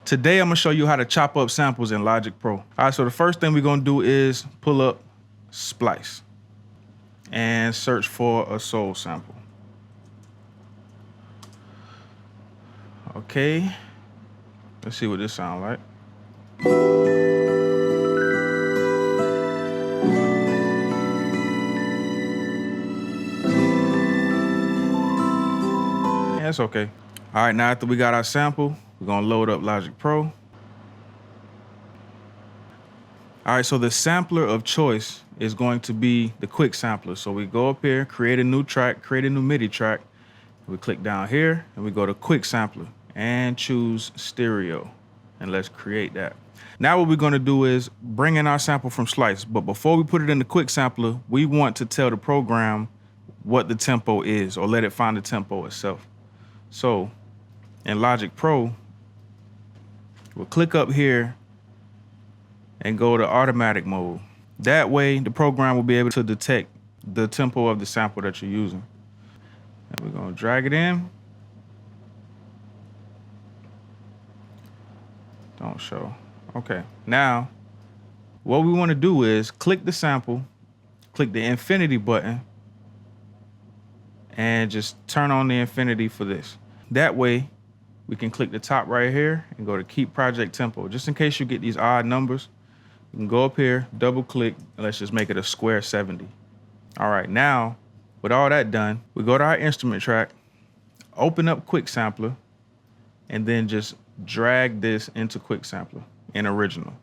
Today, I'm gonna show you how to chop up samples in Logic Pro. All right, so the first thing we're gonna do is pull up Splice and search for a soul sample. Okay, let's see what this sounds like. Yeah, it's okay. All right, now after we got our sample, we're gonna load up Logic Pro. All right, so the sampler of choice is going to be the quick sampler. So we go up here, create a new track, create a new MIDI track. We click down here and we go to quick sampler and choose stereo. And let's create that. Now what we're gonna do is bring in our sample from Splice. But before we put it in the quick sampler, we want to tell the program what the tempo is or let it find the tempo itself. So in Logic Pro, we'll click up here and go to automatic mode. That way the program will be able to detect the tempo of the sample that you're using. And we're gonna drag it in. Don't show. Okay, now what we wanna do is click the sample, click the infinity button, and just turn on the infinity for this. That way, we can click the top right here and go to keep project tempo. Just in case you get these odd numbers, you can go up here, double click, and let's just make it a square 70. All right, now, with all that done, we go to our instrument track, open up Quick Sampler, and then just drag this into Quick Sampler in original.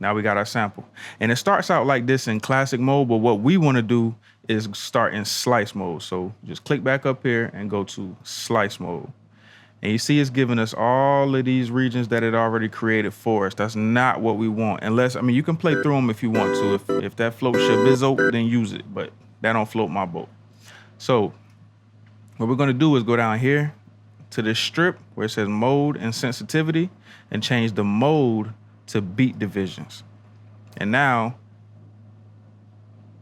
Now we got our sample. And it starts out like this in classic mode, but what we want to do is start in slice mode. So just click back up here and go to slice mode. And you see it's giving us all of these regions that it already created for us. That's not what we want. Unless, I mean, you can play through them if you want to. If that floats your bizzo, then use it, but that don't float my boat. So what we're gonna do is go down here to this strip where it says mode and sensitivity and change the mode to beat divisions. And now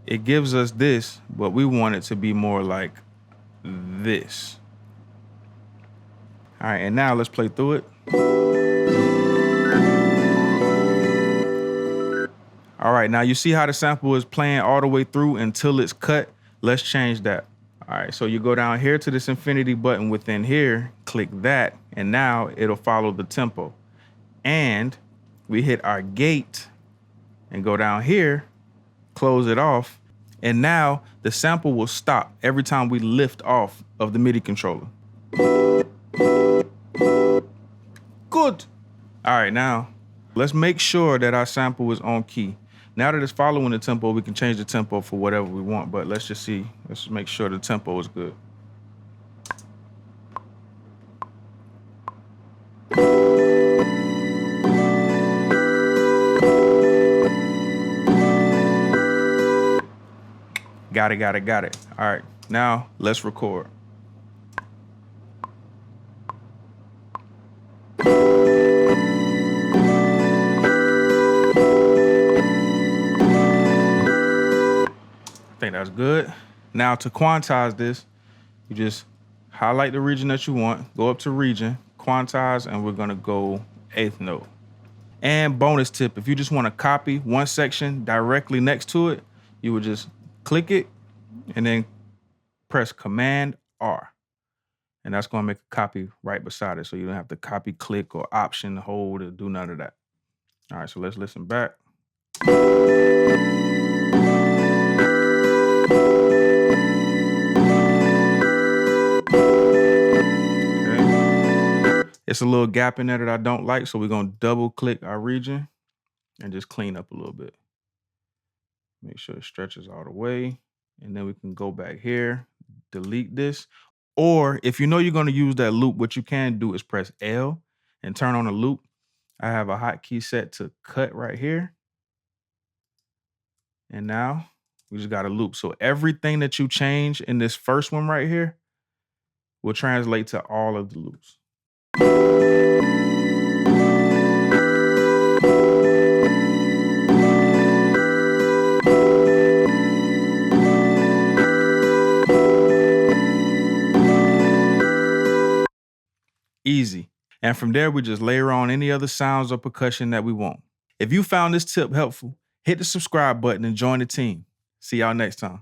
it gives us this, but we want it to be more like this. All right, and now let's play through it. All right, now you see how the sample is playing all the way through until it's cut. Let's change that. All right, so you go down here to this infinity button within here, click that, and now it'll follow the tempo. And we hit our gate and go down here, close it off, and now the sample will stop every time we lift off of the MIDI controller. Good. All right, now let's make sure that our sample is on key. Now that it's following the tempo, we can change the tempo for whatever we want, but let's just see. Let's just make sure the tempo is good. Got it. All right, now let's record. I think that's good. Now to quantize this, you just highlight the region that you want, go up to region, quantize, and we're gonna go 8th note. And bonus tip, if you just wanna copy one section directly next to it, you would just click it and then press Command R. And that's gonna make a copy right beside it. So you don't have to copy, click, or option, hold, or do none of that. All right, so let's listen back. It's a little gap in there that I don't like, so we're gonna double click our region and just clean up a little bit. Make sure it stretches all the way. And then we can go back here, delete this. Or if you know you're gonna use that loop, what you can do is press L and turn on a loop. I have a hotkey set to cut right here. And now we just got a loop. So everything that you change in this first one right here will translate to all of the loops. Easy. And from there, we just layer on any other sounds or percussion that we want. If you found this tip helpful, hit the subscribe button and join the team. See y'all next time.